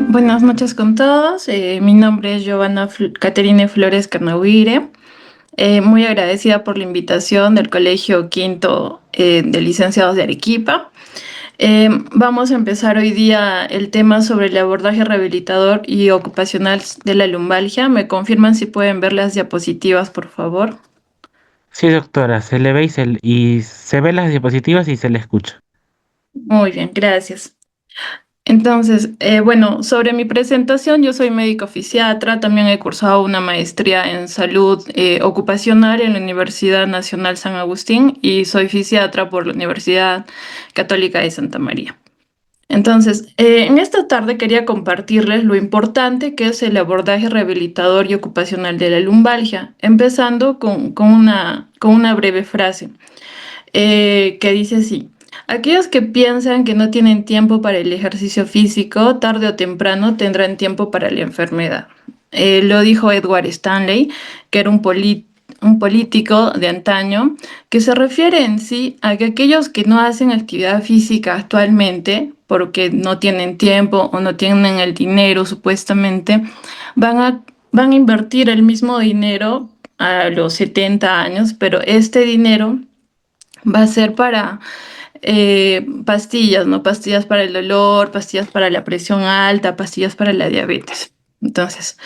Buenas noches con todos. Mi nombre es Giovanna Caterine Flores Carnahuire. Muy agradecida por la invitación del Colegio Quinto de Licenciados de Arequipa. Vamos a empezar hoy día el tema sobre el abordaje rehabilitador y ocupacional de la lumbalgia. ¿Me confirman si pueden ver las diapositivas, por favor? Sí, doctora, se le ve y se ve las diapositivas y se le escucha. Muy bien, gracias. Entonces, bueno, sobre mi presentación, yo soy médico fisiatra, también he cursado una maestría en salud ocupacional en la Universidad Nacional San Agustín y soy fisiatra por la Universidad Católica de Santa María. Entonces, en esta tarde quería compartirles lo importante que es el abordaje rehabilitador y ocupacional de la lumbalgia, empezando con una breve frase que dice así. Aquellos que piensan que no tienen tiempo para el ejercicio físico, tarde o temprano tendrán tiempo para la enfermedad. Lo dijo Edward Stanley, que era un político de antaño, que se refiere en sí a que aquellos que no hacen actividad física actualmente, porque no tienen tiempo o no tienen el dinero supuestamente, van a, van a invertir el mismo dinero a los 70 años, pero este dinero va a ser para pastillas, ¿no? Pastillas para el dolor, pastillas para la presión alta, pastillas para la diabetes. Entonces,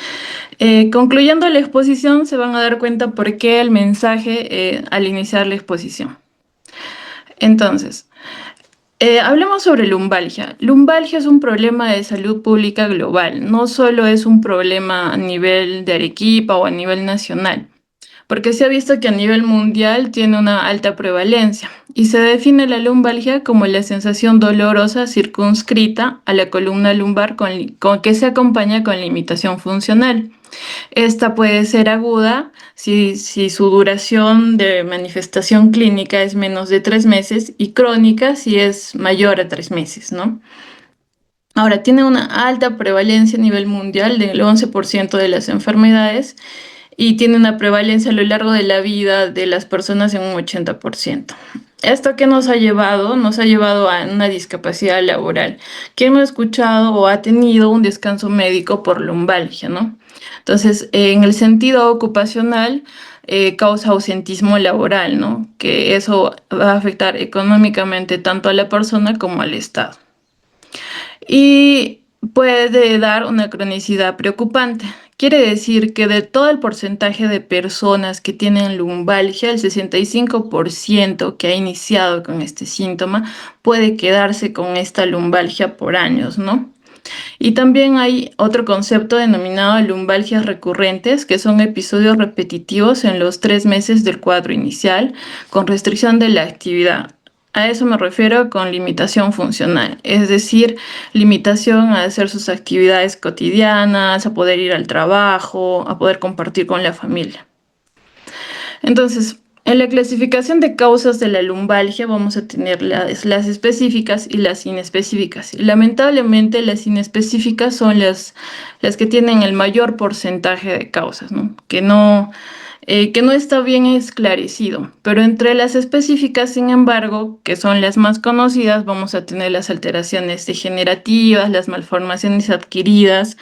concluyendo la exposición, se van a dar cuenta por qué el mensaje al iniciar la exposición. Entonces, hablemos sobre lumbalgia. Lumbalgia es un problema de salud pública global, no solo es un problema a nivel de Arequipa o a nivel nacional, porque se ha visto que a nivel mundial tiene una alta prevalencia y se define la lumbalgia como la sensación dolorosa circunscrita a la columna lumbar con que se acompaña con limitación funcional. Esta puede ser aguda si su duración de manifestación clínica es menos de 3 meses y crónica si es mayor a 3 meses, ¿no? Ahora, tiene una alta prevalencia a nivel mundial del 11% de las enfermedades y tiene una prevalencia a lo largo de la vida de las personas en un 80%. ¿Esto qué nos ha llevado? Nos ha llevado a una discapacidad laboral. ¿Quién no ha escuchado o ha tenido un descanso médico por lumbalgia, no? Entonces, en el sentido ocupacional, causa ausentismo laboral, ¿no? Que eso va a afectar económicamente tanto a la persona como al Estado. Y puede dar una cronicidad preocupante. Quiere decir que de todo el porcentaje de personas que tienen lumbalgia, el 65% que ha iniciado con este síntoma puede quedarse con esta lumbalgia por años, ¿no? Y también hay otro concepto denominado lumbalgias recurrentes, que son episodios repetitivos en los 3 meses del cuadro inicial, con restricción de la actividad. A eso me refiero con limitación funcional, es decir, limitación a hacer sus actividades cotidianas, a poder ir al trabajo, a poder compartir con la familia. Entonces, en la clasificación de causas de la lumbalgia vamos a tener las específicas y las inespecíficas. Y lamentablemente las inespecíficas son las que tienen el mayor porcentaje de causas, ¿no? Que no está bien esclarecido. Pero entre las específicas, sin embargo, que son las más conocidas, vamos a tener las alteraciones degenerativas, las malformaciones adquiridas,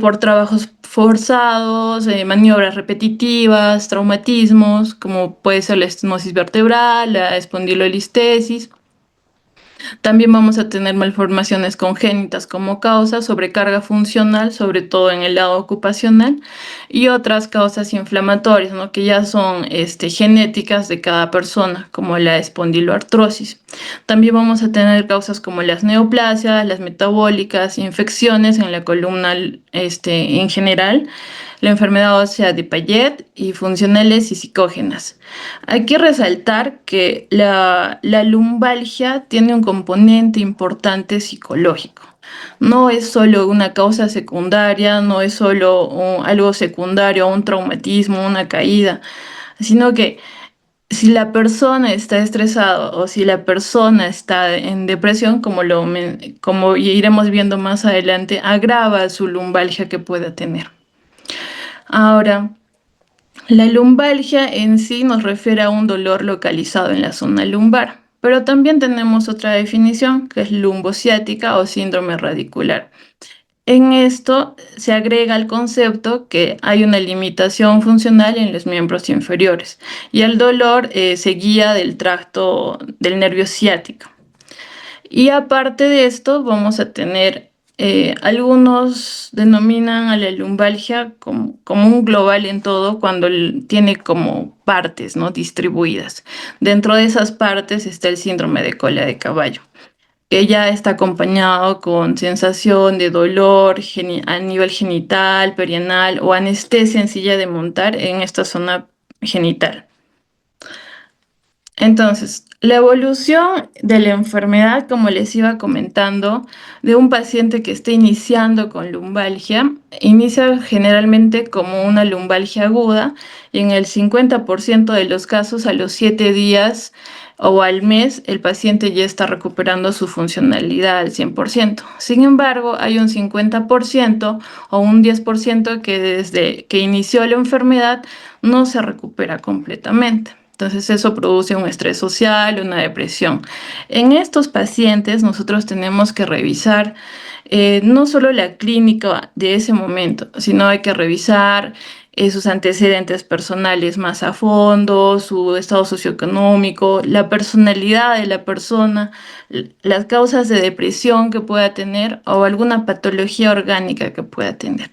por trabajos forzados, maniobras repetitivas, traumatismos, como puede ser la estenosis vertebral, la espondilolistesis. También vamos a tener malformaciones congénitas como causa, sobrecarga funcional, sobre todo en el lado ocupacional, y otras causas inflamatorias, ¿no? Que ya son genéticas de cada persona, como la espondiloartrosis. También vamos a tener causas como las neoplasias, las metabólicas, infecciones en la columna en general, la enfermedad ósea de Payet y funcionales y psicógenas. Hay que resaltar que la lumbalgia tiene un componente importante psicológico. No es solo una causa secundaria, no es solo algo secundario, un traumatismo, una caída, sino que si la persona está estresada o si la persona está en depresión, como iremos viendo más adelante, agrava su lumbalgia que pueda tener. Ahora, la lumbalgia en sí nos refiere a un dolor localizado en la zona lumbar. Pero también tenemos otra definición que es lumbociática o síndrome radicular. En esto se agrega el concepto que hay una limitación funcional en los miembros inferiores y el dolor se guía del tracto del nervio ciático. Y aparte de esto, vamos a tener, algunos denominan a la lumbalgia como un global en todo cuando tiene como partes, ¿no? Distribuidas. Dentro de esas partes está el síndrome de cola de caballo, que ya está acompañado con sensación de dolor a nivel genital, perianal o anestesia en silla de montar en esta zona genital. Entonces, la evolución de la enfermedad, como les iba comentando, de un paciente que esté iniciando con lumbalgia, inicia generalmente como una lumbalgia aguda y en el 50% de los casos a los 7 días o al mes el paciente ya está recuperando su funcionalidad al 100%. Sin embargo, hay un 50% o un 10% que desde que inició la enfermedad no se recupera completamente. Entonces eso produce un estrés social, una depresión. En estos pacientes nosotros tenemos que revisar no solo la clínica de ese momento, sino hay que revisar sus antecedentes personales más a fondo, su estado socioeconómico, la personalidad de la persona, las causas de depresión que pueda tener o alguna patología orgánica que pueda tener.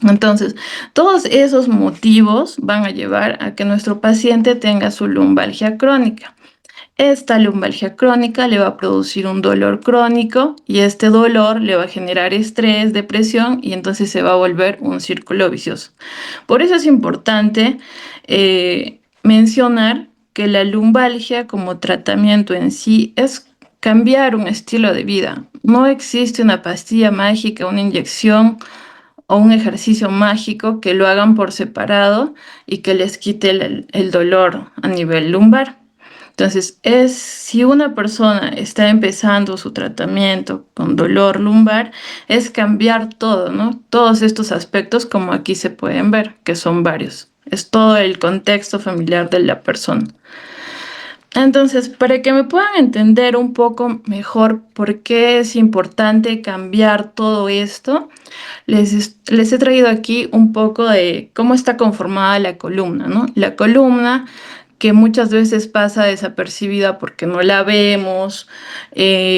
Entonces, todos esos motivos van a llevar a que nuestro paciente tenga su lumbalgia crónica. Esta lumbalgia crónica le va a producir un dolor crónico y este dolor le va a generar estrés, depresión y entonces se va a volver un círculo vicioso. Por eso es importante mencionar que la lumbalgia como tratamiento en sí es cambiar un estilo de vida. No existe una pastilla mágica, una inyección o un ejercicio mágico que lo hagan por separado y que les quite el dolor a nivel lumbar. Entonces, si una persona está empezando su tratamiento con dolor lumbar, es cambiar todo, ¿no? Todos estos aspectos, como aquí se pueden ver, que son varios. Es todo el contexto familiar de la persona. Entonces, para que me puedan entender un poco mejor por qué es importante cambiar todo esto, les he traído aquí un poco de cómo está conformada la columna, ¿no? La columna que muchas veces pasa desapercibida porque no la vemos,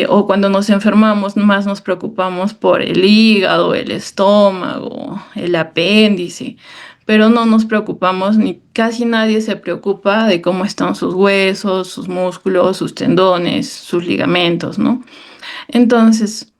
o cuando nos enfermamos más nos preocupamos por el hígado, el estómago, el apéndice, pero no nos preocupamos, ni casi nadie se preocupa de cómo están sus huesos, sus músculos, sus tendones, sus ligamentos, ¿no? Entonces,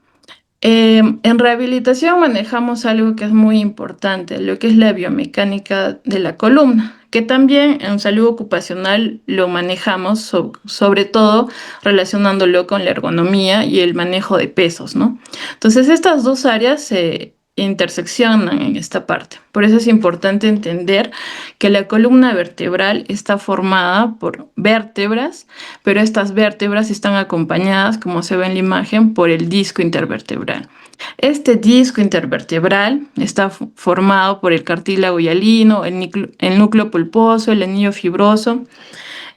en rehabilitación manejamos algo que es muy importante, lo que es la biomecánica de la columna, que también en salud ocupacional lo manejamos sobre todo relacionándolo con la ergonomía y el manejo de pesos, ¿no? Entonces estas dos áreas se interseccionan en esta parte. Por eso es importante entender que la columna vertebral está formada por vértebras, pero estas vértebras están acompañadas, como se ve en la imagen, por el disco intervertebral. Este disco intervertebral está formado por el cartílago hialino, el núcleo pulposo, el anillo fibroso,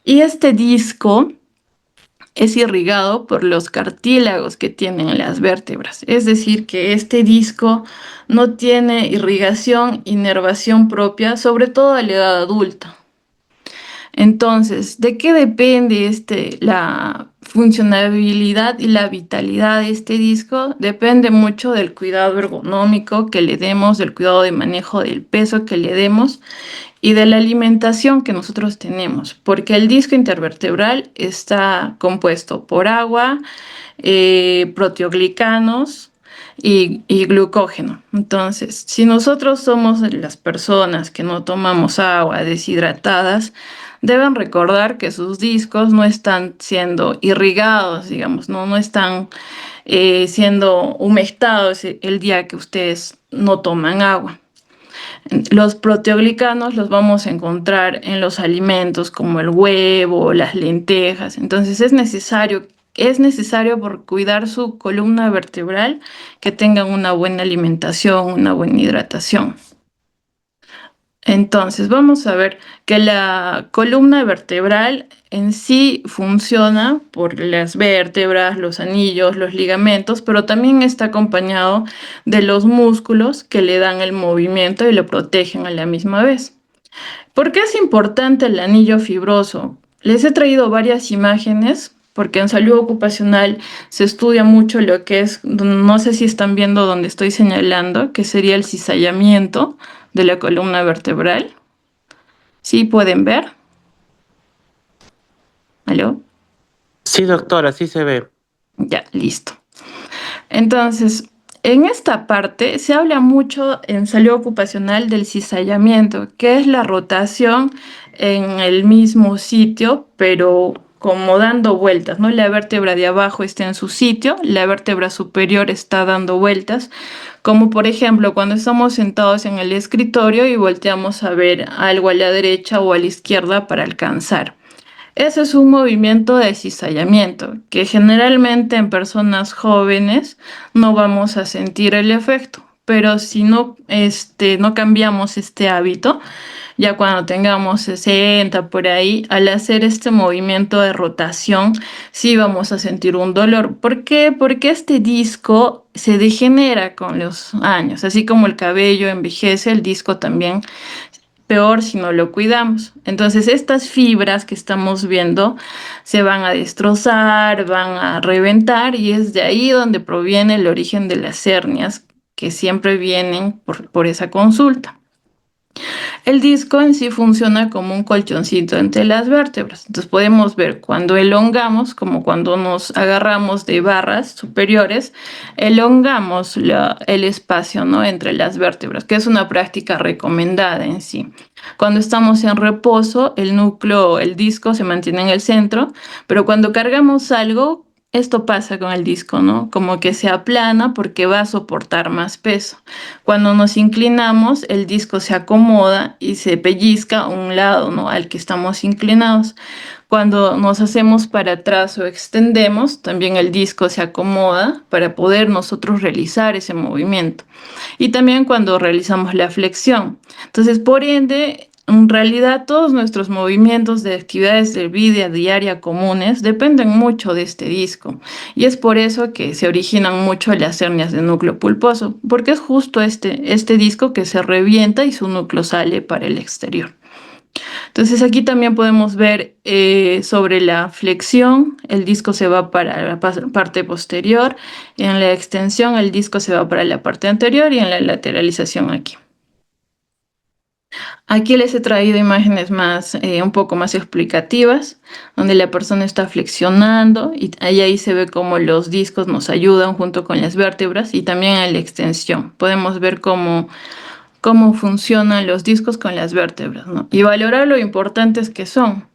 y este disco es irrigado por los cartílagos que tienen las vértebras. Es decir, que este disco no tiene irrigación, inervación propia, sobre todo a la edad adulta. Entonces, ¿de qué depende la funcionabilidad y la vitalidad de este disco? Depende mucho del cuidado ergonómico que le demos, del cuidado de manejo del peso que le demos y de la alimentación que nosotros tenemos, porque el disco intervertebral está compuesto por agua, proteoglicanos y glucógeno. Entonces, si nosotros somos las personas que no tomamos agua, deshidratadas, deben recordar que sus discos no están siendo irrigados, digamos, no están siendo humectados el día que ustedes no toman agua. Los proteoglicanos los vamos a encontrar en los alimentos como el huevo, las lentejas. Entonces es necesario por cuidar su columna vertebral que tengan una buena alimentación, una buena hidratación. Entonces, vamos a ver que la columna vertebral en sí funciona por las vértebras, los anillos, los ligamentos, pero también está acompañado de los músculos que le dan el movimiento y lo protegen a la misma vez. ¿Por qué es importante el anillo fibroso? Les he traído varias imágenes porque en salud ocupacional se estudia mucho lo que es, no sé si están viendo donde estoy señalando, que sería el cizallamiento de la columna vertebral. ¿Sí pueden ver? ¿Aló? Sí, doctora, sí se ve. Ya, listo. Entonces, en esta parte se habla mucho en salud ocupacional del cizallamiento, que es la rotación en el mismo sitio, pero como dando vueltas, ¿no? La vértebra de abajo está en su sitio, la vértebra superior está dando vueltas, como por ejemplo cuando estamos sentados en el escritorio y volteamos a ver algo a la derecha o a la izquierda para alcanzar. Ese es un movimiento de cizallamiento que generalmente en personas jóvenes no vamos a sentir el efecto, pero si no, no cambiamos este hábito, ya cuando tengamos 60 por ahí, al hacer este movimiento de rotación, sí vamos a sentir un dolor. ¿Por qué? Porque este disco se degenera con los años, así como el cabello envejece, el disco también peor si no lo cuidamos. Entonces, estas fibras que estamos viendo se van a destrozar, van a reventar y es de ahí donde proviene el origen de las hernias que siempre vienen por esa consulta. El disco en sí funciona como un colchoncito entre las vértebras. Entonces podemos ver cuando elongamos, como cuando nos agarramos de barras superiores, elongamos el espacio, ¿no? Entre las vértebras, que es una práctica recomendada en sí. Cuando estamos en reposo, el núcleo, el disco se mantiene en el centro, pero cuando cargamos algo, esto pasa con el disco, ¿no? Como que se aplana porque va a soportar más peso. Cuando nos inclinamos, el disco se acomoda y se pellizca a un lado, ¿no? Al que estamos inclinados. Cuando nos hacemos para atrás o extendemos, también el disco se acomoda para poder nosotros realizar ese movimiento. Y también cuando realizamos la flexión. Entonces, por ende, en realidad todos nuestros movimientos de actividades de vida diaria comunes dependen mucho de este disco. Y es por eso que se originan mucho las hernias de núcleo pulposo, porque es justo este disco que se revienta y su núcleo sale para el exterior. Entonces aquí también podemos ver sobre la flexión, el disco se va para la parte posterior, en la extensión el disco se va para la parte anterior y en la lateralización aquí. Aquí les he traído imágenes más, un poco más explicativas, donde la persona está flexionando y ahí se ve cómo los discos nos ayudan junto con las vértebras y también en la extensión. Podemos ver cómo funcionan los discos con las vértebras, ¿no? Y valorar lo importantes que son.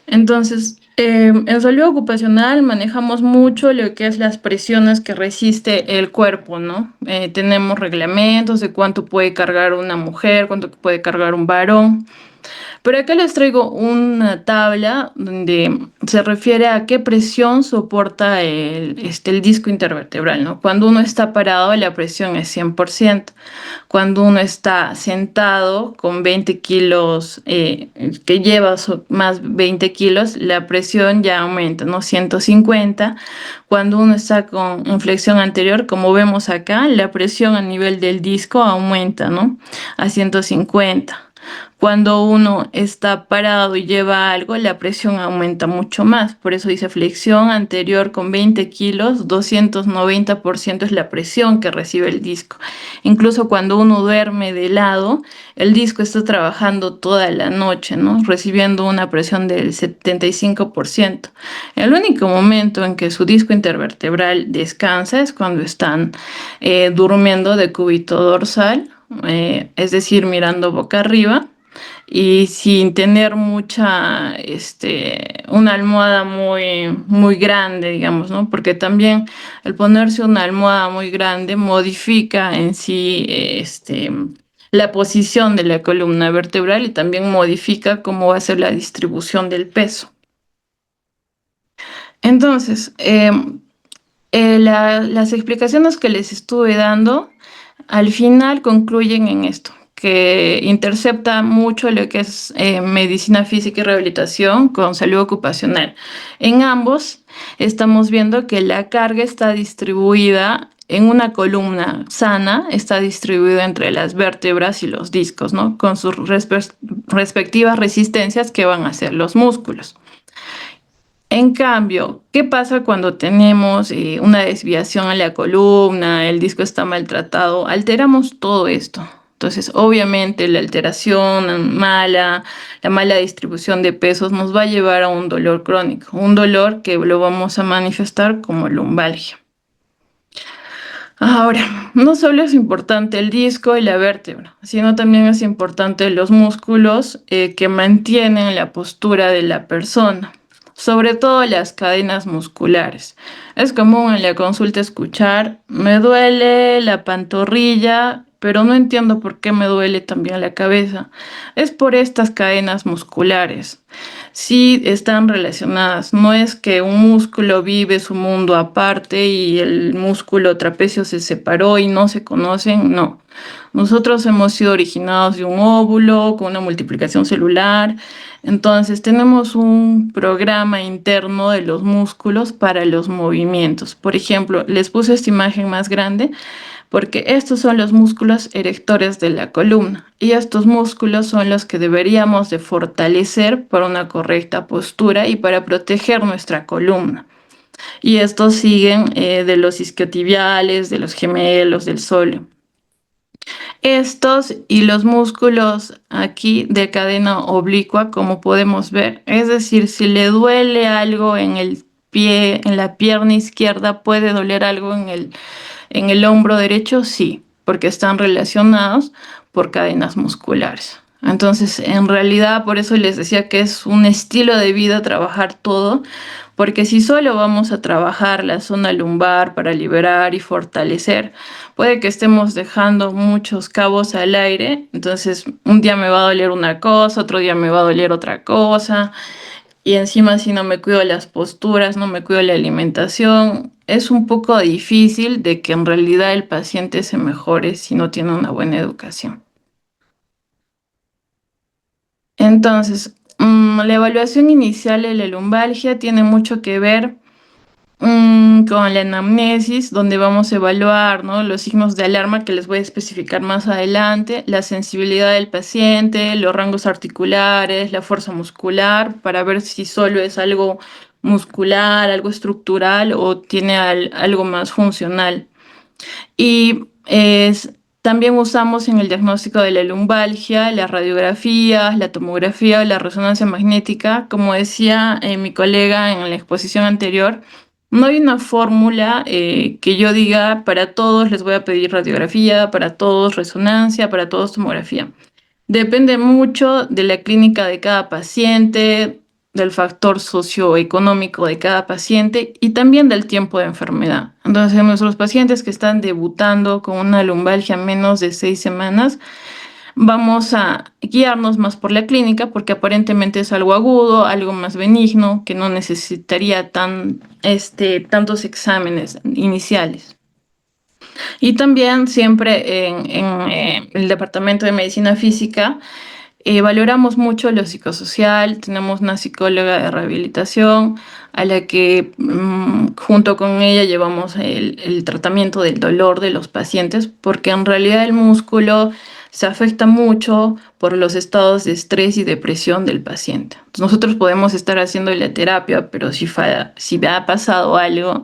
Entonces, en salud ocupacional manejamos mucho lo que es las presiones que resiste el cuerpo, ¿no? Tenemos reglamentos de cuánto puede cargar una mujer, cuánto puede cargar un varón. Pero acá les traigo una tabla donde se refiere a qué presión soporta el disco intervertebral, ¿no? Cuando uno está parado, la presión es 100%. Cuando uno está sentado con 20 kilos, que lleva más 20 kilos, la presión ya aumenta, ¿no? 150. Cuando uno está con inflexión anterior, como vemos acá, la presión a nivel del disco aumenta, ¿no? A 150. Cuando uno está parado y lleva algo, la presión aumenta mucho más. Por eso dice flexión anterior con 20 kilos, 290% es la presión que recibe el disco. Incluso cuando uno duerme de lado, el disco está trabajando toda la noche, ¿no? Recibiendo una presión del 75%. El único momento en que su disco intervertebral descansa es cuando están durmiendo de cúbito dorsal, es decir, mirando boca arriba y sin tener una almohada muy grande, digamos, ¿no? Porque también el ponerse una almohada muy grande modifica en sí, la posición de la columna vertebral y también modifica cómo va a ser la distribución del peso. Entonces, las explicaciones que les estuve dando al final concluyen en esto, que intercepta mucho lo que es medicina física y rehabilitación con salud ocupacional. En ambos estamos viendo que la carga está distribuida en una columna sana, está distribuida entre las vértebras y los discos, ¿no? Con sus respectivas resistencias que van a ser los músculos. En cambio, ¿qué pasa cuando tenemos una desviación en la columna, el disco está maltratado? Alteramos todo esto. Entonces, obviamente, la alteración mala, la mala distribución de pesos nos va a llevar a un dolor crónico, un dolor que lo vamos a manifestar como lumbalgia. Ahora, no solo es importante el disco y la vértebra, sino también es importante los músculos que mantienen la postura de la persona, sobre todo las cadenas musculares. Es común en la consulta escuchar, me duele la pantorrilla, pero no entiendo por qué me duele también la cabeza. Es por estas cadenas musculares. Sí están relacionadas. No es que un músculo vive su mundo aparte y el músculo trapecio se separó y no se conocen. No. Nosotros hemos sido originados de un óvulo con una multiplicación celular. Entonces tenemos un programa interno de los músculos para los movimientos. Por ejemplo, les puse esta imagen más grande porque estos son los músculos erectores de la columna y estos músculos son los que deberíamos de fortalecer para una correcta postura y para proteger nuestra columna. Y estos siguen de los isquiotibiales, de los gemelos, del sóleo. Estos y los músculos aquí de cadena oblicua, como podemos ver, es decir, si le duele algo en el pie, en la pierna izquierda, puede doler algo en el hombro derecho, sí, porque están relacionados por cadenas musculares. Entonces, en realidad, por eso les decía que es un estilo de vida trabajar todo, porque si solo vamos a trabajar la zona lumbar para liberar y fortalecer, puede que estemos dejando muchos cabos al aire. Entonces, un día me va a doler una cosa, otro día me va a doler otra cosa. Y encima si no me cuido las posturas, no me cuido la alimentación, es un poco difícil de que en realidad el paciente se mejore si no tiene una buena educación. Entonces, la evaluación inicial de la lumbalgia tiene mucho que ver con la anamnesis, donde vamos a evaluar, ¿no?, los signos de alarma que les voy a especificar más adelante, la sensibilidad del paciente, los rangos articulares, la fuerza muscular, para ver si solo es algo muscular, algo estructural o tiene algo más funcional. Y también usamos en el diagnóstico de la lumbalgia las radiografías, la tomografía o la resonancia magnética. Como decía mi colega en la exposición anterior, no hay una fórmula que yo diga para todos les voy a pedir radiografía, para todos resonancia, para todos tomografía. Depende mucho de la clínica de cada paciente, del factor socioeconómico de cada paciente y también del tiempo de enfermedad. Entonces, nuestros pacientes que están debutando con una lumbalgia menos de 6 semanas, vamos a guiarnos más por la clínica porque aparentemente es algo agudo, algo más benigno, que no necesitaría tantos exámenes iniciales. Y también siempre en el departamento de medicina física valoramos mucho lo psicosocial, tenemos una psicóloga de rehabilitación a la que junto con ella llevamos el tratamiento del dolor de los pacientes, porque en realidad el músculo se afecta mucho por los estados de estrés y depresión del paciente. Entonces, nosotros podemos estar haciendo la terapia, pero si ha pasado algo,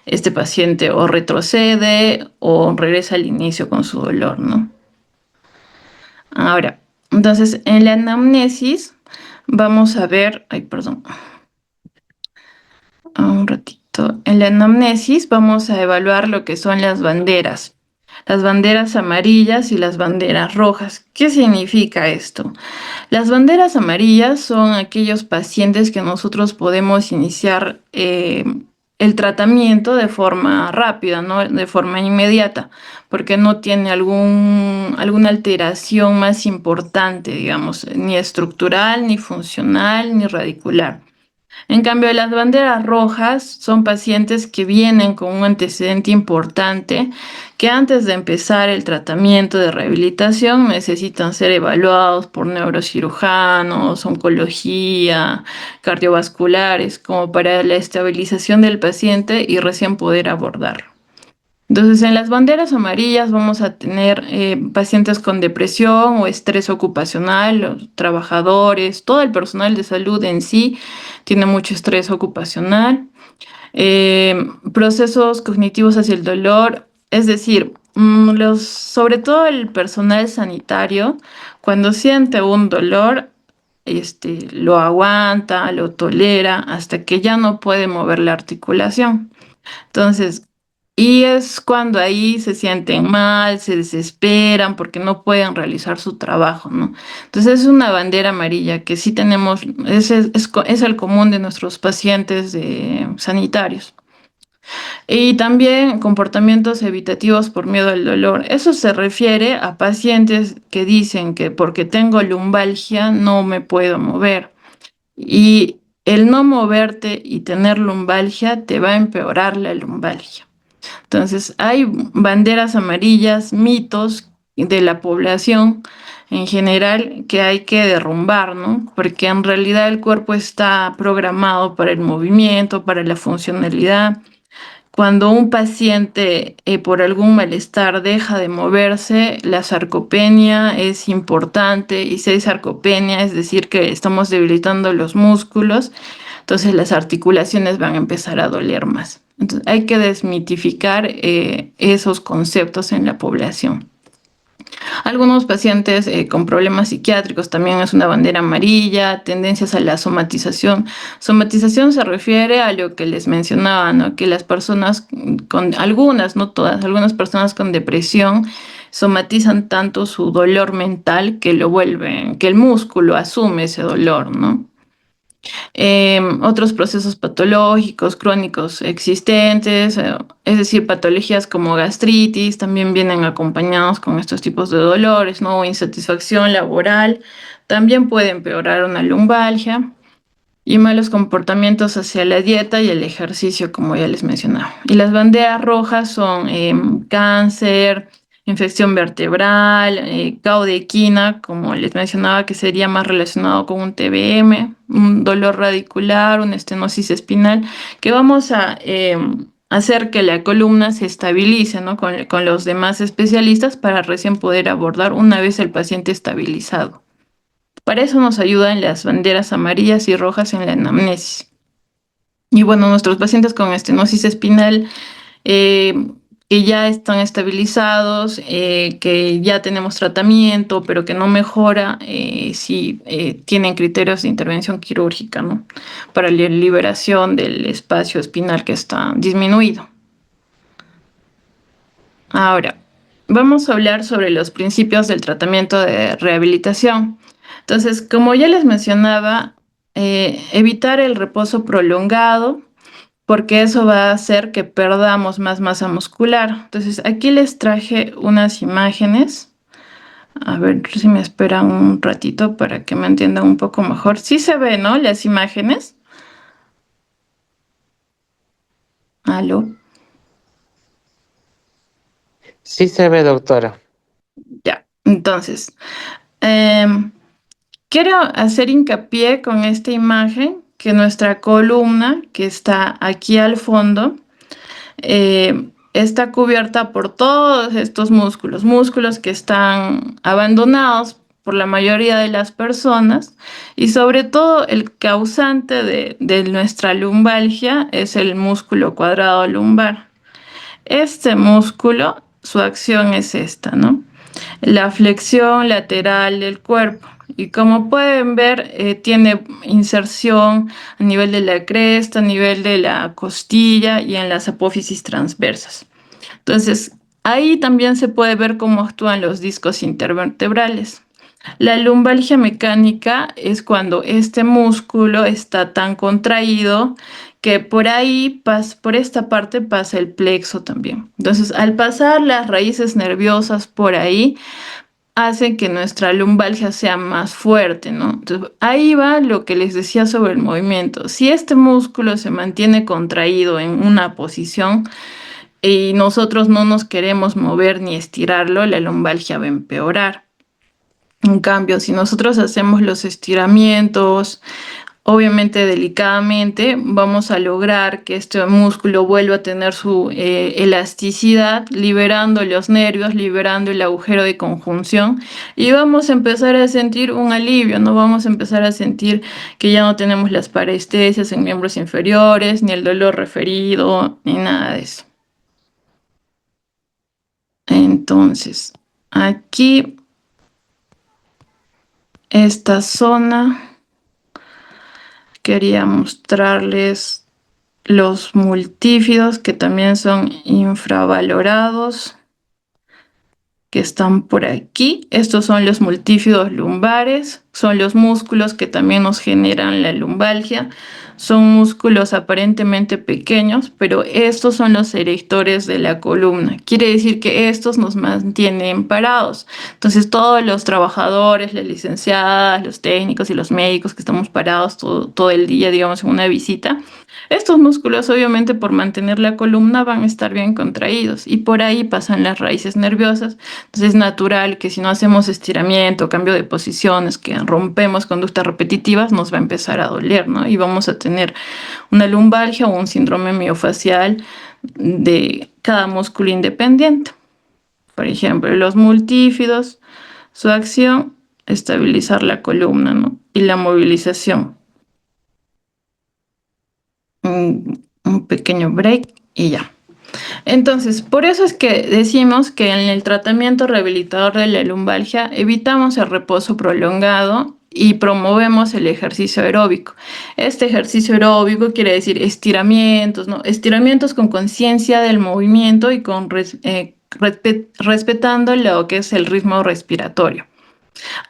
este paciente o retrocede o regresa al inicio con su dolor, ¿no? Ahora, entonces en la anamnesis vamos a ver, ay, perdón, un ratito. En la anamnesis vamos a evaluar lo que son las banderas amarillas y las banderas rojas. ¿Qué significa esto? Las banderas amarillas son aquellos pacientes que nosotros podemos iniciar el tratamiento de forma rápida, ¿no?, de forma inmediata, porque no tiene alguna alteración más importante, digamos, ni estructural, ni funcional, ni radicular. En cambio, las banderas rojas son pacientes que vienen con un antecedente importante, que antes de empezar el tratamiento de rehabilitación necesitan ser evaluados por neurocirujanos, oncología, cardiovasculares, como para la estabilización del paciente y recién poder abordarlo. Entonces, en las banderas amarillas vamos a tener pacientes con depresión o estrés ocupacional, los trabajadores, todo el personal de salud en sí tiene mucho estrés ocupacional, procesos cognitivos hacia el dolor, es decir, sobre todo el personal sanitario, cuando siente un dolor, lo aguanta, lo tolera hasta que ya no puede mover la articulación. Entonces, y es cuando ahí se sienten mal, se desesperan porque no pueden realizar su trabajo, ¿no? Entonces es una bandera amarilla que sí tenemos, es el común de nuestros pacientes sanitarios. Y también comportamientos evitativos por miedo al dolor. Eso se refiere a pacientes que dicen que porque tengo lumbalgia no me puedo mover. Y el no moverte y tener lumbalgia te va a empeorar la lumbalgia. Entonces, hay banderas amarillas, mitos de la población en general que hay que derrumbar, ¿no? Porque en realidad el cuerpo está programado para el movimiento, para la funcionalidad. Cuando un paciente por algún malestar deja de moverse, la sarcopenia es importante y si hay sarcopenia, es decir, que estamos debilitando los músculos, entonces las articulaciones van a empezar a doler más. Entonces hay que desmitificar esos conceptos en la población. Algunos pacientes con problemas psiquiátricos también es una bandera amarilla, tendencias a la somatización. Somatización se refiere a lo que les mencionaba, ¿no? Que las personas con, algunas, no todas, algunas personas con depresión somatizan tanto su dolor mental que lo vuelven, que el músculo asume ese dolor, ¿no? Otros procesos patológicos crónicos existentes, es decir, patologías como gastritis, también vienen acompañados con estos tipos de dolores, ¿no? O insatisfacción laboral, también puede empeorar una lumbalgia y malos comportamientos hacia la dieta y el ejercicio, como ya les mencionaba. Y las banderas rojas son cáncer, infección vertebral, caudequina, como les mencionaba, que sería más relacionado con un TBM, un dolor radicular, una estenosis espinal, que vamos a hacer que la columna se estabilice, ¿no? Con los demás especialistas para recién poder abordar una vez el paciente estabilizado. Para eso nos ayudan las banderas amarillas y rojas en la anamnesis. Y bueno, nuestros pacientes con estenosis espinal eh, que ya están estabilizados, que ya tenemos tratamiento, pero que no mejora, si tienen criterios de intervención quirúrgica, ¿no? Para la liberación del espacio espinal que está disminuido. Ahora, vamos a hablar sobre los principios del tratamiento de rehabilitación. Entonces, como ya les mencionaba, evitar el reposo prolongado, porque eso va a hacer que perdamos más masa muscular. Entonces, aquí les traje unas imágenes. A ver si me esperan un ratito para que me entiendan un poco mejor. Sí se ve, ¿no? Las imágenes. ¿Aló? Sí se ve, doctora. Ya. Entonces, em, quiero hacer hincapié con esta imagen que nuestra columna, que está aquí al fondo, está cubierta por todos estos músculos, músculos que están abandonados por la mayoría de las personas y sobre todo el causante de nuestra lumbalgia es el músculo cuadrado lumbar. Este músculo, su acción es esta, ¿no? La flexión lateral del cuerpo. Y como pueden ver, tiene inserción a nivel de la cresta, a nivel de la costilla y en las apófisis transversas. Entonces, ahí también se puede ver cómo actúan los discos intervertebrales. La lumbalgia mecánica es cuando este músculo está tan contraído que por ahí, por esta parte pasa el plexo también. Entonces, al pasar las raíces nerviosas por ahí, hacen que nuestra lumbalgia sea más fuerte, ¿no? Entonces, ahí va lo que les decía sobre el movimiento. Si este músculo se mantiene contraído en una posición y nosotros no nos queremos mover ni estirarlo, la lumbalgia va a empeorar. En cambio, si nosotros hacemos los estiramientos, obviamente delicadamente, vamos a lograr que este músculo vuelva a tener su elasticidad, liberando los nervios, liberando el agujero de conjunción y vamos a empezar a sentir un alivio, no vamos a empezar a sentir que ya no tenemos las parestesias en miembros inferiores, ni el dolor referido, ni nada de eso. Entonces, aquí, esta zona, quería mostrarles los multífidos que también son infravalorados, que están por aquí. Estos son los multífidos lumbares, son los músculos que también nos generan la lumbalgia. Son músculos aparentemente pequeños, pero estos son los erectores de la columna. Quiere decir que estos nos mantienen parados. Entonces, todos los trabajadores, las licenciadas, los técnicos y los médicos que estamos parados todo el día, digamos, en una visita, estos músculos, obviamente, por mantener la columna, van a estar bien contraídos y por ahí pasan las raíces nerviosas. Entonces es natural que si no hacemos estiramiento, cambio de posiciones, que rompemos conductas repetitivas, nos va a empezar a doler, ¿no? Y vamos a tener una lumbalgia o un síndrome miofacial de cada músculo independiente. Por ejemplo, los multífidos, su acción, estabilizar la columna, ¿no? Y la movilización. Un pequeño break y ya. Entonces, por eso es que decimos que en el tratamiento rehabilitador de la lumbalgia evitamos el reposo prolongado y promovemos el ejercicio aeróbico. Este ejercicio aeróbico quiere decir estiramientos, ¿no? Estiramientos con conciencia del movimiento y respetando lo que es el ritmo respiratorio.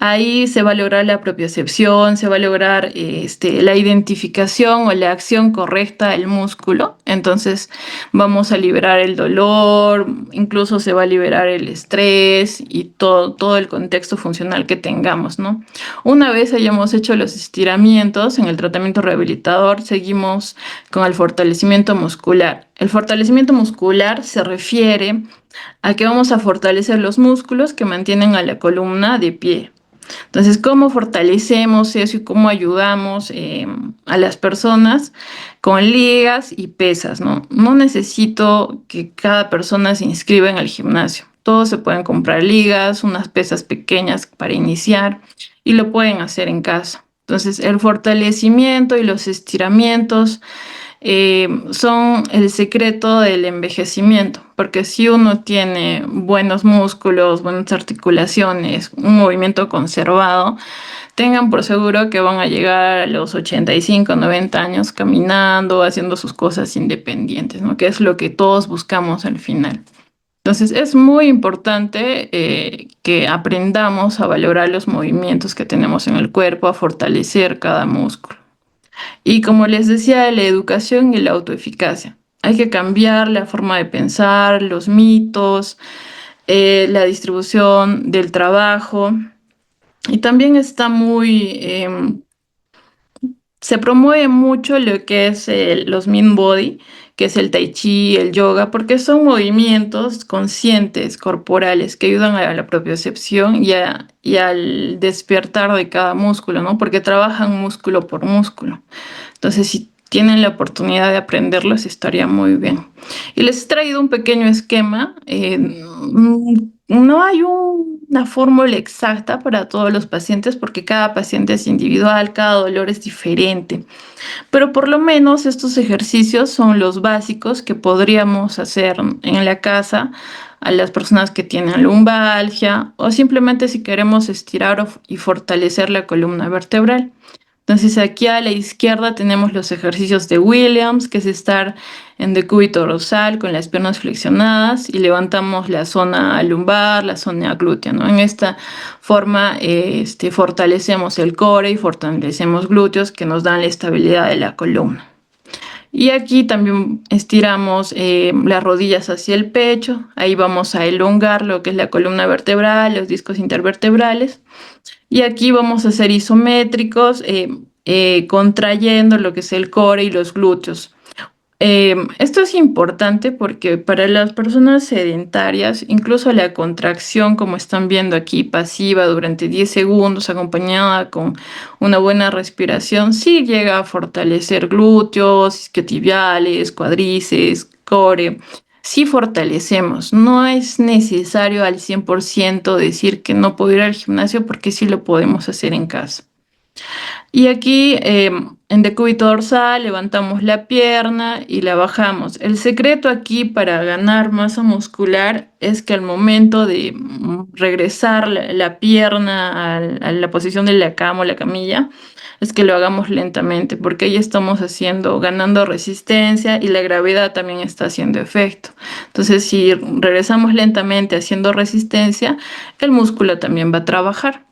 Ahí se va a lograr la propiocepción, se va a lograr la identificación o la acción correcta del músculo. Entonces vamos a liberar el dolor, incluso se va a liberar el estrés y todo el contexto funcional que tengamos, ¿no? Una vez hayamos hecho los estiramientos en el tratamiento rehabilitador, seguimos con el fortalecimiento muscular. El fortalecimiento muscular se refiere a que vamos a fortalecer los músculos que mantienen a la columna de pie. Entonces, ¿cómo fortalecemos eso y cómo ayudamos a las personas con ligas y pesas, ¿no? No necesito que cada persona se inscriba en el gimnasio. Todos se pueden comprar ligas, unas pesas pequeñas para iniciar y lo pueden hacer en casa. Entonces, el fortalecimiento y los estiramientos son el secreto del envejecimiento, porque si uno tiene buenos músculos, buenas articulaciones, un movimiento conservado, tengan por seguro que van a llegar a los 85, 90 años caminando, haciendo sus cosas independientes, ¿no? Que es lo que todos buscamos al final. Entonces es muy importante que aprendamos a valorar los movimientos que tenemos en el cuerpo, a fortalecer cada músculo. Y como les decía, la educación y la autoeficacia. Hay que cambiar la forma de pensar, los mitos, la distribución del trabajo. Y también está se promueve mucho lo que es los Min Body, que es el Tai Chi, el yoga, porque son movimientos conscientes, corporales, que ayudan a la propiocepción y al despertar de cada músculo, ¿no? Porque trabajan músculo por músculo. Entonces, si tienen la oportunidad de aprenderlos, estaría muy bien. Y les he traído un pequeño esquema. No hay una fórmula exacta para todos los pacientes porque cada paciente es individual, cada dolor es diferente. Pero por lo menos estos ejercicios son los básicos que podríamos hacer en la casa a las personas que tienen lumbalgia o simplemente si queremos estirar y fortalecer la columna vertebral. Entonces aquí a la izquierda tenemos los ejercicios de Williams, que es estar en decúbito dorsal con las piernas flexionadas y levantamos la zona lumbar, la zona glútea, ¿no? En esta forma fortalecemos el core y fortalecemos glúteos que nos dan la estabilidad de la columna. Y aquí también estiramos las rodillas hacia el pecho. Ahí vamos a elongar lo que es la columna vertebral, los discos intervertebrales. Y aquí vamos a hacer isométricos, contrayendo lo que es el core y los glúteos. Esto es importante porque para las personas sedentarias, incluso la contracción, como están viendo aquí, pasiva durante 10 segundos, acompañada con una buena respiración, sí llega a fortalecer glúteos, isquiotibiales, cuádriceps, core. Sí fortalecemos. No es necesario al 100% decir que no puedo ir al gimnasio porque sí lo podemos hacer en casa. Y aquí en decúbito dorsal levantamos la pierna y la bajamos. El secreto aquí para ganar masa muscular es que al momento de regresar la pierna a la posición de la cama o la camilla, es que lo hagamos lentamente, porque ahí estamos ganando resistencia y la gravedad también está haciendo efecto. Entonces, si regresamos lentamente haciendo resistencia, el músculo también va a trabajar.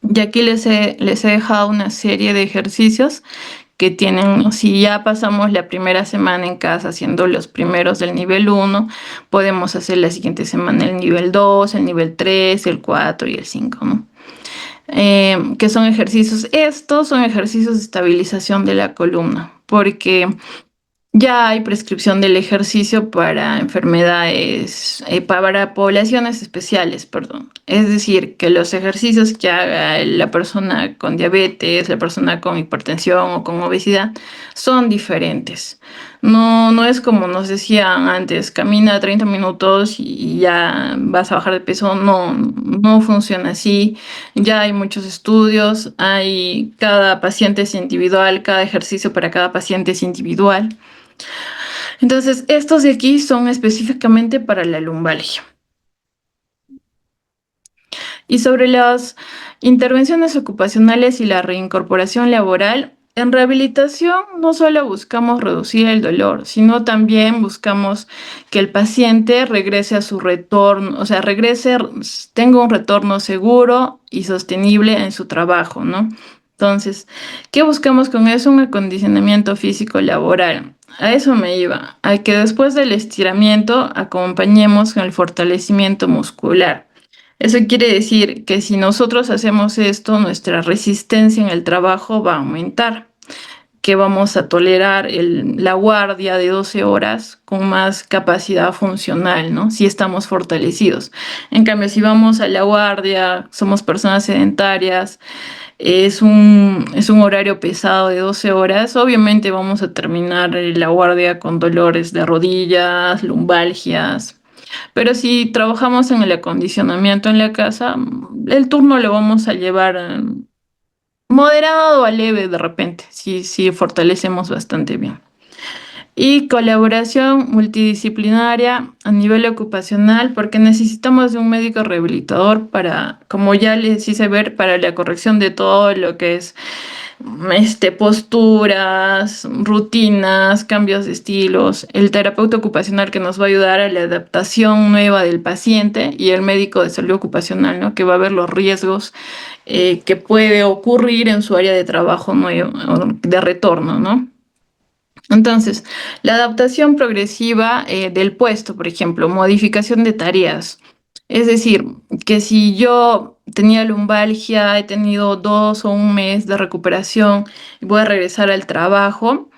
Y aquí les he dejado una serie de ejercicios que tienen, si ya pasamos la primera semana en casa haciendo los primeros del nivel 1, podemos hacer la siguiente semana el nivel 2, el nivel 3, el 4 y el 5, ¿no? Que son ejercicios, estos son ejercicios de estabilización de la columna, porque ya hay prescripción del ejercicio para enfermedades, para poblaciones especiales, perdón. Es decir, que los ejercicios que haga la persona con diabetes, la persona con hipertensión o con obesidad son diferentes. No es como nos decían antes, camina 30 minutos y ya vas a bajar de peso. No funciona así. Ya hay muchos estudios, cada paciente es individual, cada ejercicio para cada paciente es individual. Entonces, estos de aquí son específicamente para la lumbalgia. Y sobre las intervenciones ocupacionales y la reincorporación laboral, en rehabilitación no solo buscamos reducir el dolor, sino también buscamos que el paciente regrese a su retorno, o sea, tenga un retorno seguro y sostenible en su trabajo, ¿no? Entonces, ¿qué buscamos con eso? Un acondicionamiento físico laboral. A eso me iba, a que después del estiramiento acompañemos con el fortalecimiento muscular. Eso quiere decir que si nosotros hacemos esto, nuestra resistencia en el trabajo va a aumentar, que vamos a tolerar la guardia de 12 horas con más capacidad funcional, ¿no? Si estamos fortalecidos. En cambio, si vamos a la guardia, somos personas sedentarias, es un horario pesado de 12 horas, obviamente vamos a terminar la guardia con dolores de rodillas, lumbalgias. Pero si trabajamos en el acondicionamiento en la casa, el turno lo vamos a llevar moderado a leve de repente, si fortalecemos bastante bien. Y colaboración multidisciplinaria a nivel ocupacional, porque necesitamos de un médico rehabilitador para, como ya les hice ver, para la corrección de todo lo que es posturas, rutinas, cambios de estilos, el terapeuta ocupacional que nos va a ayudar a la adaptación nueva del paciente y el médico de salud ocupacional, ¿no? Que va a ver los riesgos que puede ocurrir en su área de trabajo nuevo, de retorno, ¿no? Entonces, la adaptación progresiva del puesto, por ejemplo, modificación de tareas. Es decir, que si yo tenía lumbalgia, he tenido 2 o 1 mes de recuperación y voy a regresar al trabajo,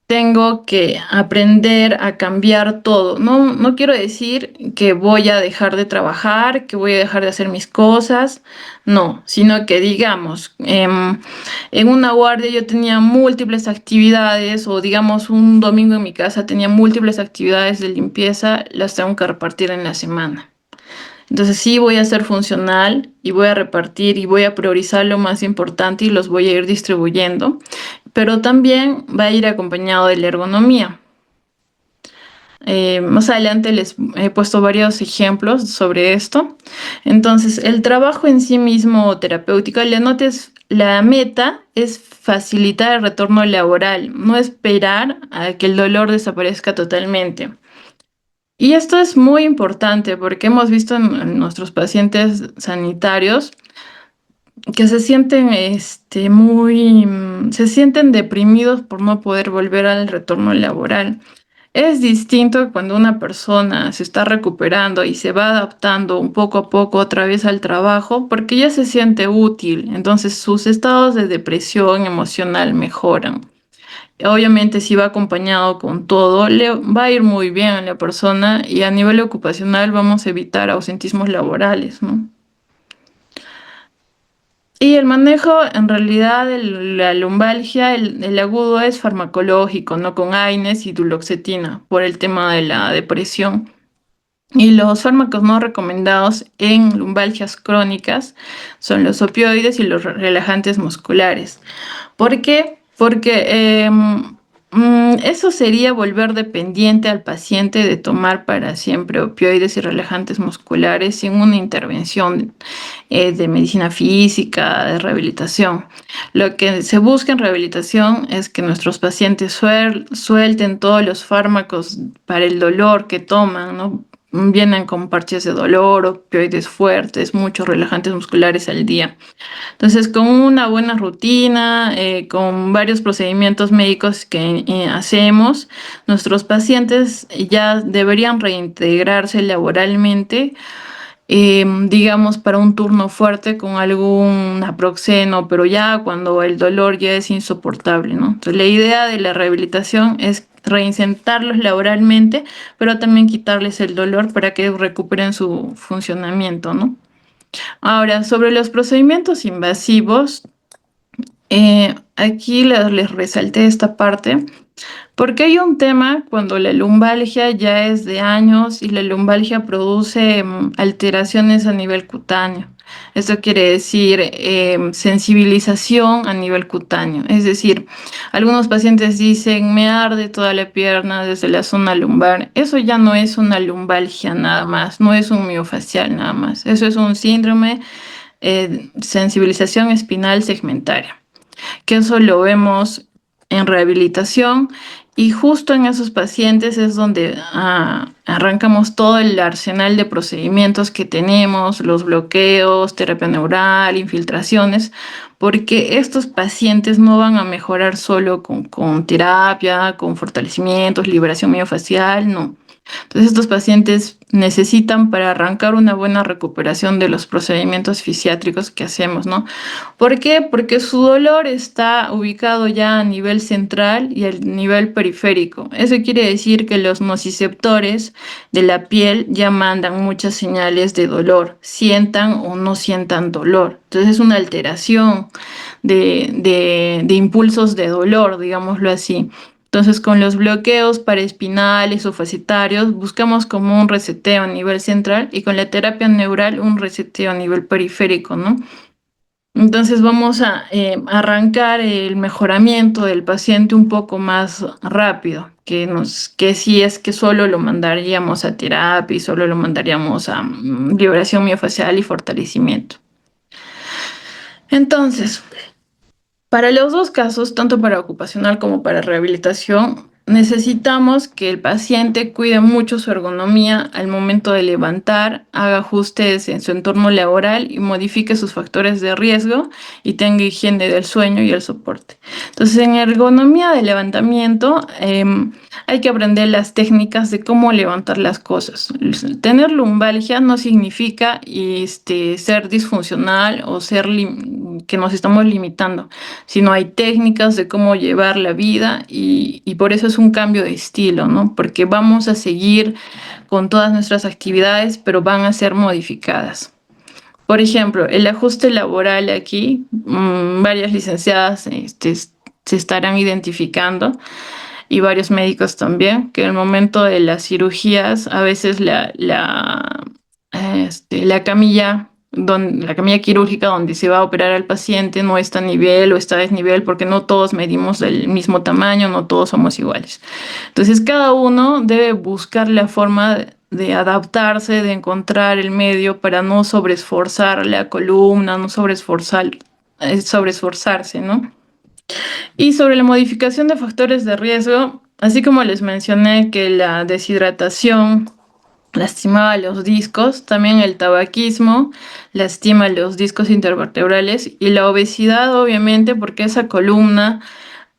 tengo que aprender a cambiar todo. No quiero decir que voy a dejar de trabajar, que voy a dejar de hacer mis cosas, no, sino que digamos, en una guardia yo tenía múltiples actividades o digamos un domingo en mi casa tenía múltiples actividades de limpieza, las tengo que repartir en la semana. Entonces sí voy a ser funcional y voy a repartir y voy a priorizar lo más importante y los voy a ir distribuyendo, pero también va a ir acompañado de la ergonomía. Más adelante les he puesto varios ejemplos sobre esto. Entonces, el trabajo en sí mismo terapéutico, la meta es facilitar el retorno laboral, no esperar a que el dolor desaparezca totalmente. Y esto es muy importante porque hemos visto en nuestros pacientes sanitarios que se sienten muy, se sienten deprimidos por no poder volver al retorno laboral. Es distinto cuando una persona se está recuperando y se va adaptando un poco a poco otra vez al trabajo porque ya se siente útil, entonces sus estados de depresión emocional mejoran. Obviamente si va acompañado con todo, le va a ir muy bien a la persona y a nivel ocupacional vamos a evitar ausentismos laborales, ¿no? Y el manejo, en realidad, de la lumbalgia, el agudo es farmacológico, ¿no? Con AINES y duloxetina, por el tema de la depresión. Y los fármacos no recomendados en lumbalgias crónicas son los opioides y los relajantes musculares. ¿Por qué? Porque eso sería volver dependiente al paciente de tomar para siempre opioides y relajantes musculares sin una intervención de medicina física, de rehabilitación. Lo que se busca en rehabilitación es que nuestros pacientes suelten todos los fármacos para el dolor que toman, ¿no? Vienen con parches de dolor, opioides fuertes, muchos relajantes musculares al día. Entonces, con una buena rutina, con varios procedimientos médicos que hacemos, nuestros pacientes ya deberían reintegrarse laboralmente, digamos, para un turno fuerte con algún naproxeno, pero ya cuando el dolor ya es insoportable, ¿no? Entonces, la idea de la rehabilitación es reinsertarlos laboralmente, pero también quitarles el dolor para que recuperen su funcionamiento, ¿no? Ahora, sobre los procedimientos invasivos, aquí les resalté esta parte porque hay un tema cuando la lumbalgia ya es de años y la lumbalgia produce alteraciones a nivel cutáneo. Esto quiere decir sensibilización a nivel cutáneo. Es decir, algunos pacientes dicen, me arde toda la pierna desde la zona lumbar. Eso ya no es una lumbalgia nada más, no es un miofacial nada más. Eso es un síndrome sensibilización espinal segmentaria, que eso lo vemos en rehabilitación y justo en esos pacientes es donde arrancamos todo el arsenal de procedimientos que tenemos, los bloqueos, terapia neural, infiltraciones, porque estos pacientes no van a mejorar solo con terapia, con fortalecimientos, liberación miofacial, no. Entonces, estos pacientes necesitan para arrancar una buena recuperación de los procedimientos fisiátricos que hacemos, ¿no? ¿Por qué? Porque su dolor está ubicado ya a nivel central y a nivel periférico. Eso quiere decir que los nociceptores de la piel ya mandan muchas señales de dolor, sientan o no sientan dolor. Entonces es una alteración de impulsos de dolor, digámoslo así. Entonces, con los bloqueos paraespinales o facetarios, buscamos como un reseteo a nivel central y con la terapia neural un reseteo a nivel periférico, ¿no? Entonces vamos a arrancar el mejoramiento del paciente un poco más rápido, que si es que solo lo mandaríamos a terapia y solo lo mandaríamos a liberación miofacial y fortalecimiento. Entonces, para los dos casos, tanto para ocupacional como para rehabilitación, necesitamos que el paciente cuide mucho su ergonomía al momento de levantar, haga ajustes en su entorno laboral y modifique sus factores de riesgo y tenga higiene del sueño y el soporte. Entonces, en ergonomía de levantamiento, hay que aprender las técnicas de cómo levantar las cosas. Tener lumbalgia no significa ser disfuncional o que nos estamos limitando, sino hay técnicas de cómo llevar la vida y por eso es un cambio de estilo, ¿no? Porque vamos a seguir con todas nuestras actividades, pero van a ser modificadas. Por ejemplo, el ajuste laboral aquí, varias licenciadas se estarán identificando y varios médicos también, que en el momento de las cirugías a veces la camilla la camilla quirúrgica donde se va a operar al paciente no está a nivel o está a desnivel porque no todos medimos del mismo tamaño, no todos somos iguales. Entonces cada uno debe buscar la forma de adaptarse, de encontrar el medio para no sobreesforzar la columna, no sobreesforzarse, ¿no? Y sobre la modificación de factores de riesgo, así como les mencioné que la deshidratación lastimaba los discos, también el tabaquismo lastima los discos intervertebrales y la obesidad, obviamente, porque esa columna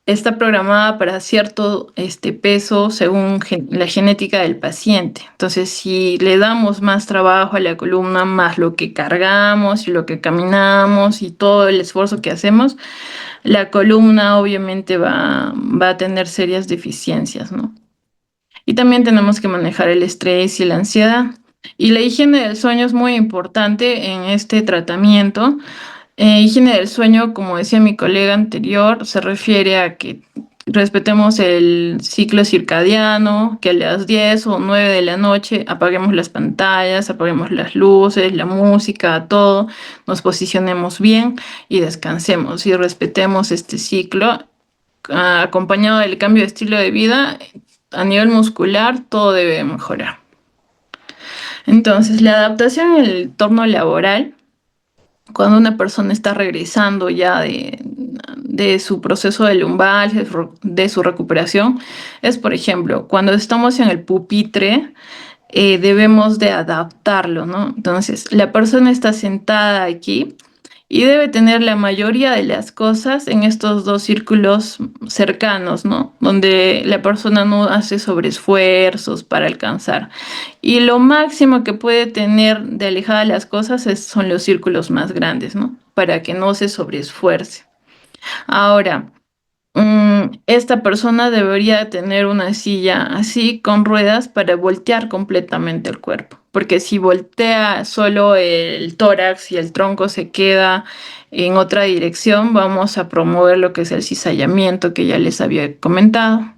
está programada para cierto peso según la genética del paciente. Entonces, si le damos más trabajo a la columna, más lo que cargamos y lo que caminamos y todo el esfuerzo que hacemos, la columna obviamente va a tener serias deficiencias, ¿no? Y también tenemos que manejar el estrés y la ansiedad. Y la higiene del sueño es muy importante en este tratamiento. Higiene del sueño, como decía mi colega anterior, se refiere a que respetemos el ciclo circadiano, que a las 10 o 9 de la noche apaguemos las pantallas, apaguemos las luces, la música, todo, nos posicionemos bien y descansemos y respetemos este ciclo, acompañado del cambio de estilo de vida. A nivel muscular, todo debe mejorar. Entonces, la adaptación en el entorno laboral, cuando una persona está regresando ya de su proceso de lumbalgia, de su recuperación, es, por ejemplo, cuando estamos en el pupitre, debemos de adaptarlo, ¿no? Entonces, la persona está sentada aquí y debe tener la mayoría de las cosas en estos dos círculos cercanos, ¿no? Donde la persona no hace sobreesfuerzos para alcanzar. Y lo máximo que puede tener de alejada las cosas son los círculos más grandes, ¿no? Para que no se sobreesfuerce. Ahora, esta persona debería tener una silla así con ruedas para voltear completamente el cuerpo, porque si voltea solo el tórax y el tronco se queda en otra dirección, vamos a promover lo que es el cizallamiento que ya les había comentado.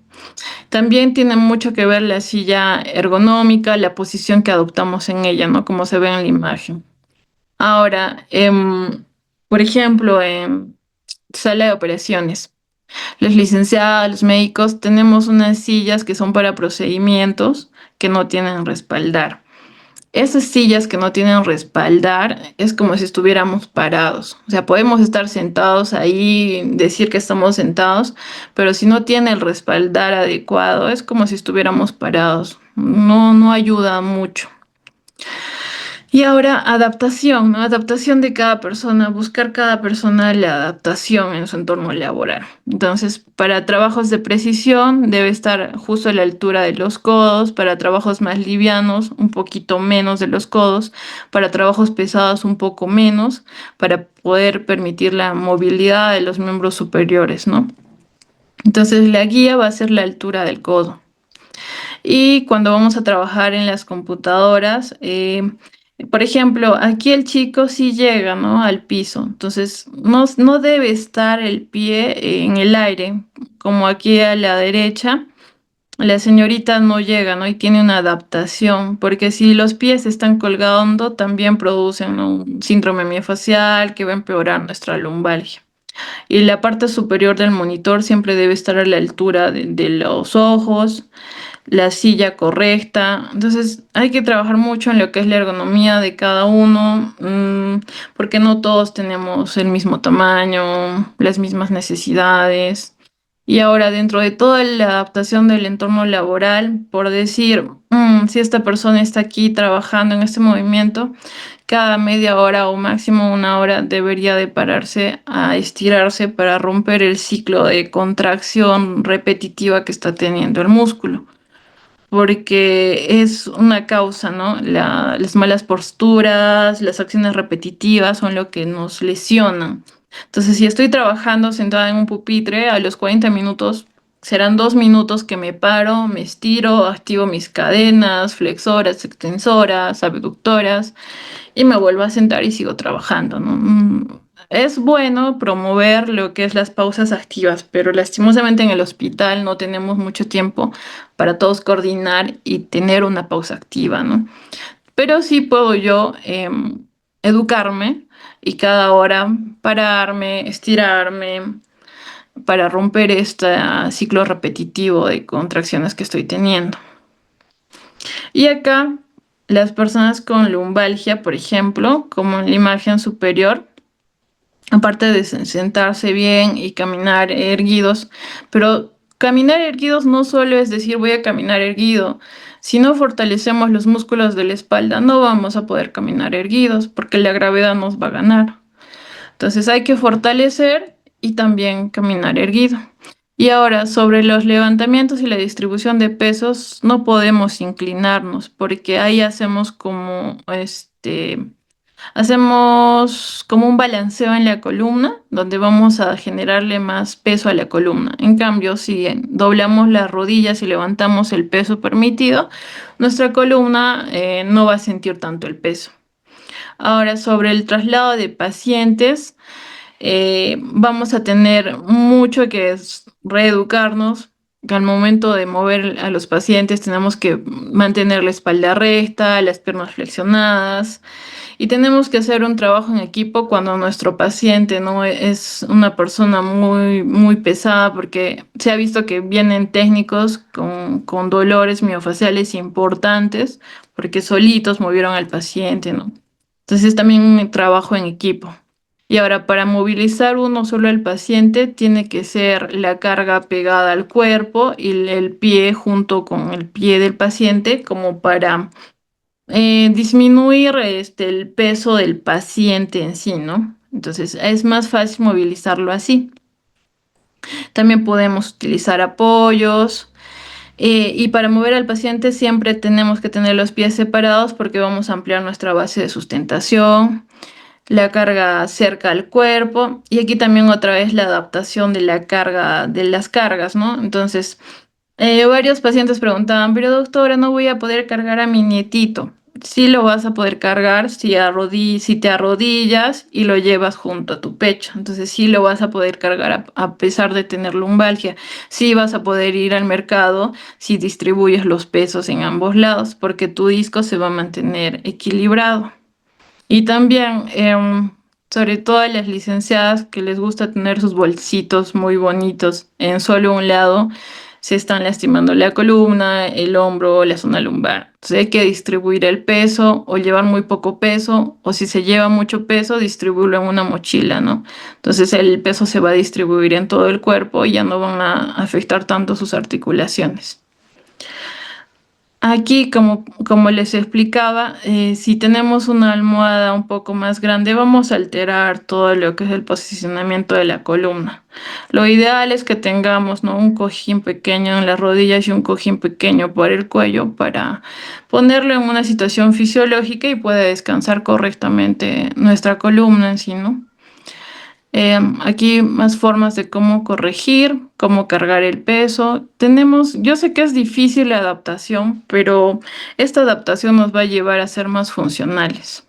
También tiene mucho que ver la silla ergonómica, la posición que adoptamos en ella, ¿no? Como se ve en la imagen. Ahora, por ejemplo, en sala de operaciones. Los licenciados, los médicos, tenemos unas sillas que son para procedimientos que no tienen respaldar. Esas sillas que no tienen respaldar es como si estuviéramos parados. O sea, podemos estar sentados ahí, decir que estamos sentados, pero si no tiene el respaldar adecuado, es como si estuviéramos parados. No, no ayuda mucho. Y ahora adaptación, ¿no? Adaptación de cada persona, buscar cada persona la adaptación en su entorno laboral. Entonces, para trabajos de precisión debe estar justo a la altura de los codos, para trabajos más livianos un poquito menos de los codos, para trabajos pesados un poco menos, para poder permitir la movilidad de los miembros superiores, ¿no? Entonces, la guía va a ser la altura del codo. Y cuando vamos a trabajar en las computadoras, por ejemplo, aquí el chico sí llega, ¿no? Al piso. Entonces, no debe estar el pie en el aire, como aquí a la derecha. La señorita no llega, ¿no? Y tiene una adaptación, porque si los pies están colgando, también producen, ¿no? Un síndrome miofascial que va a empeorar nuestra lumbalgia. Y la parte superior del monitor siempre debe estar a la altura de los ojos, la silla correcta. Entonces hay que trabajar mucho en lo que es la ergonomía de cada uno, porque no todos tenemos el mismo tamaño, las mismas necesidades. Y ahora, dentro de toda la adaptación del entorno laboral, por decir, si esta persona está aquí trabajando en este movimiento, cada media hora o máximo una hora debería de pararse a estirarse para romper el ciclo de contracción repetitiva que está teniendo el músculo, porque es una causa, ¿no? Las malas posturas, las acciones repetitivas son lo que nos lesionan. Entonces, si estoy trabajando sentada en un pupitre, a los 40 minutos serán 2 minutos que me paro, me estiro, activo mis cadenas, flexoras, extensoras, abductoras y me vuelvo a sentar y sigo trabajando, ¿no? Es bueno promover lo que es las pausas activas, pero lastimosamente en el hospital no tenemos mucho tiempo para todos coordinar y tener una pausa activa, ¿no? Pero sí puedo yo educarme y cada hora pararme, estirarme para romper este ciclo repetitivo de contracciones que estoy teniendo. Y acá, las personas con lumbalgia, por ejemplo, como en la imagen superior, aparte de sentarse bien y caminar erguidos, pero caminar erguidos no solo es decir voy a caminar erguido, Si no fortalecemos los músculos de la espalda, no vamos a poder caminar erguidos porque la gravedad nos va a ganar. Entonces hay que fortalecer y también caminar erguido. Y ahora, sobre los levantamientos y la distribución de pesos, no podemos inclinarnos porque ahí hacemos como un balanceo en la columna donde vamos a generarle más peso a la columna. En cambio, si doblamos las rodillas y levantamos el peso permitido, nuestra columna no va a sentir tanto el peso. Ahora, sobre el traslado de pacientes, vamos a tener mucho que reeducarnos, que al momento de mover a los pacientes tenemos que mantener la espalda recta, las piernas flexionadas y tenemos que hacer un trabajo en equipo cuando nuestro paciente no es una persona muy pesada, porque se ha visto que vienen técnicos con dolores miofaciales importantes porque solitos movieron al paciente, ¿no? Entonces también un trabajo en equipo. Y ahora, para movilizar uno solo al paciente, tiene que ser la carga pegada al cuerpo y el pie junto con el pie del paciente, como para disminuir el peso del paciente en sí, ¿no? Entonces, es más fácil movilizarlo así. También podemos utilizar apoyos. Y para mover al paciente siempre tenemos que tener los pies separados porque vamos a ampliar nuestra base de sustentación, la carga cerca al cuerpo y aquí también otra vez la adaptación de la carga, de las cargas, ¿no? Entonces, varios pacientes preguntaban, pero doctora, no voy a poder cargar a mi nietito. Sí lo vas a poder cargar si te arrodillas y lo llevas junto a tu pecho. Entonces sí lo vas a poder cargar a pesar de tener lumbalgia. Sí vas a poder ir al mercado si distribuyes los pesos en ambos lados, porque tu disco se va a mantener equilibrado. Y también, sobre todo a las licenciadas que les gusta tener sus bolsitos muy bonitos en solo un lado, se están lastimando la columna, el hombro, la zona lumbar. Entonces hay que distribuir el peso o llevar muy poco peso, o si se lleva mucho peso, distribuirlo en una mochila, ¿no? Entonces el peso se va a distribuir en todo el cuerpo y ya no van a afectar tanto sus articulaciones. Aquí, como les explicaba, si tenemos una almohada un poco más grande, vamos a alterar todo lo que es el posicionamiento de la columna. Lo ideal es que tengamos, ¿no?, un cojín pequeño en las rodillas y un cojín pequeño por el cuello para ponerlo en una situación fisiológica y pueda descansar correctamente nuestra columna en sí, ¿no? Aquí más formas de cómo corregir, cómo cargar el peso. Yo sé que es difícil la adaptación, pero esta adaptación nos va a llevar a ser más funcionales.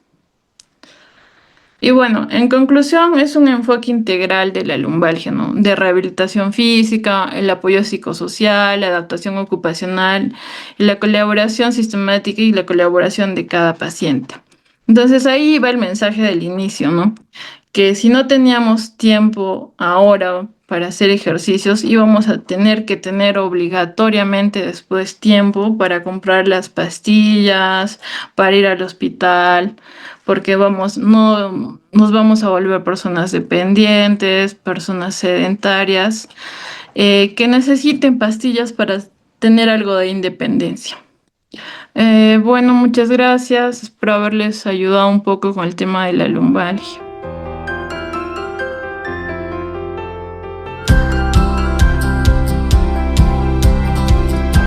Y bueno, en conclusión, es un enfoque integral de la lumbalgia, ¿no? De rehabilitación física, el apoyo psicosocial, la adaptación ocupacional, la colaboración sistemática y la colaboración de cada paciente. Entonces ahí va el mensaje del inicio, ¿no? Que si no teníamos tiempo ahora para hacer ejercicios, íbamos a tener que tener obligatoriamente después tiempo para comprar las pastillas, para ir al hospital, porque no nos vamos a volver personas dependientes, personas sedentarias, que necesiten pastillas para tener algo de independencia. Bueno, muchas gracias. Espero haberles ayudado un poco con el tema de la lumbalgia.